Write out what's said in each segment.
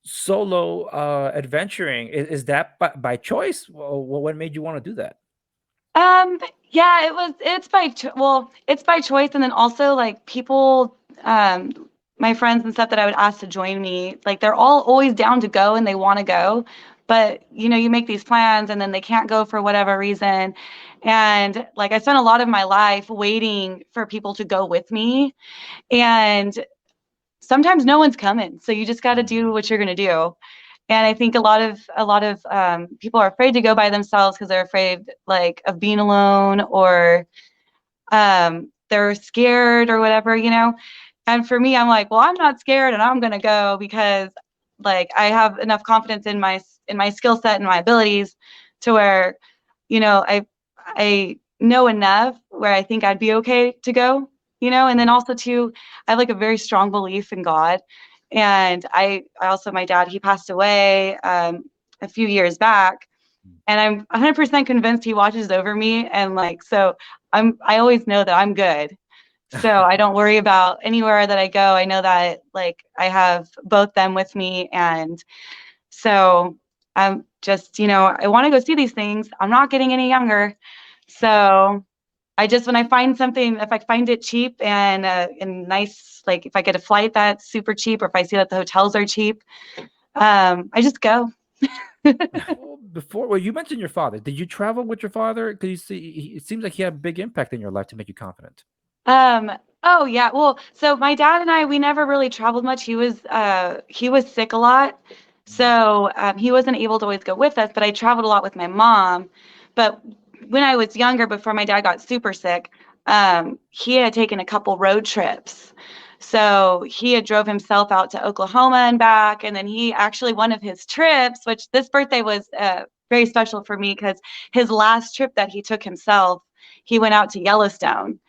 solo adventuring. Is that by choice? What made you want to do that? Um, yeah, it's by choice, and then also like people, my friends and stuff that I would ask to join me, like they're all always down to go and they want to go, but you make these plans and then they can't go for whatever reason. And like I spent a lot of my life waiting for people to go with me, and sometimes no one's coming, so you just got to do Mm. what you're gonna do. And I think a lot of people are afraid to go by themselves because they're afraid like of being alone, or they're scared or whatever. And for me, I'm like, well, I'm not scared and I'm gonna go because like I have enough confidence in my skill set and my abilities to where, I know enough where I think I'd be okay to go. And then also too, I have like a very strong belief in God. And I also, my dad, he passed away a few years back, and I'm 100% convinced he watches over me. And like, so I always know that I'm good. So I don't worry about anywhere that I go. I know that like I have both them with me. And so I'm just, I want to go see these things. I'm not getting any younger. So I just, when I find something, if I find it cheap and nice, like if I get a flight that's super cheap, or if I see that the hotels are cheap, I just go. Well, you mentioned your father. Did you travel with your father? Because you see, it seems like he had a big impact in your life to make you confident. Um, oh yeah. Well, so my dad and I, we never really traveled much. He was sick a lot. So he wasn't able to always go with us, but I traveled a lot with my mom. But when I was younger, before my dad got super sick, he had taken a couple road trips. So he had drove himself out to Oklahoma and back. And then he actually, one of his trips, which this birthday was very special for me because his last trip that he took himself, he went out to Yellowstone.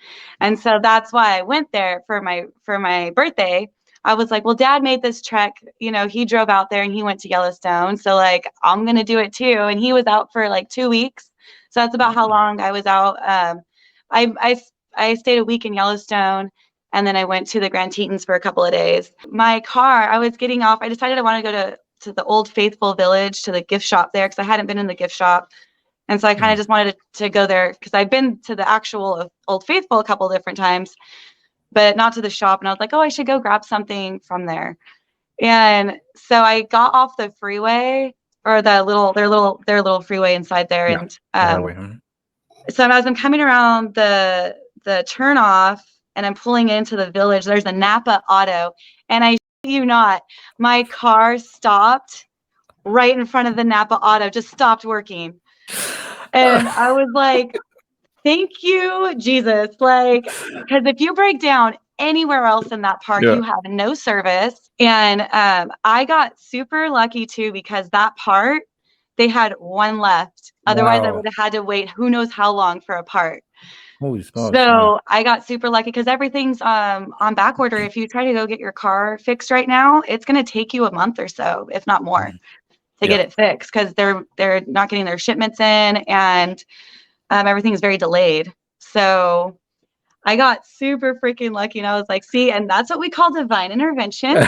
And so that's why I went there for my birthday. I was like, well, dad made this trek, he drove out there and he went to Yellowstone. So like, I'm going to do it too. And he was out for like 2 weeks. So that's about how Oh. long I was out. I, I, I stayed a week in Yellowstone, and then I went to the Grand Tetons for a couple of days. My car, I was getting off. I decided I want to go to the Old Faithful Village, to the gift shop there, because I hadn't been in the gift shop. And so I kind of Mm. just wanted to go there because I'd been to the actual Old Faithful a couple of different times, but not to the shop. And I was like, oh, I should go grab something from there. And so I got off the freeway, or their little freeway inside there. Yeah, And the highway. Hmm. so as I'm coming around the turnoff and I'm pulling into the village, there's a Napa Auto, and I shit you not, my car stopped right in front of the Napa Auto, just stopped working. And I was like, thank you, Jesus. Like, because if you break down anywhere else in that park, Yeah. you have no service. And I got super lucky too, because that part, they had one left. Otherwise, I Wow. would have had to wait who knows how long for a part. Holy smokes. Yeah. So I got super lucky because everything's on back order. If you try to go get your car fixed right now, it's going to take you a month or so, if not more, Mhm. to get Yeah. it fixed, because they're not getting their shipments in, and everything's very delayed. So I got super freaking lucky, and I was like, see, and that's what we call divine intervention.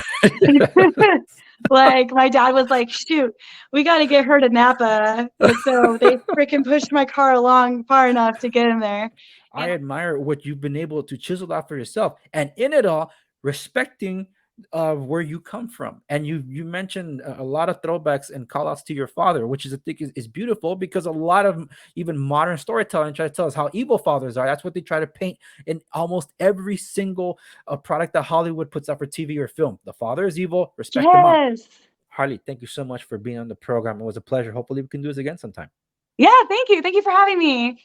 Like my dad was like, shoot, we got to get her to Napa. And so they freaking pushed my car along far enough to get him there. I And admire what you've been able to chisel out for yourself, and in it all, respecting where you come from. And you mentioned a lot of throwbacks and call outs to your father, which is I think is beautiful, because a lot of even modern storytelling try to tell us how evil fathers are. That's what they try to paint in almost every single product that Hollywood puts out for TV or film. The father is evil, respect the mom. yes. Harley, thank you so much for being on the program. It was a pleasure. Hopefully we can do this again sometime. Yeah, thank you. Thank you for having me.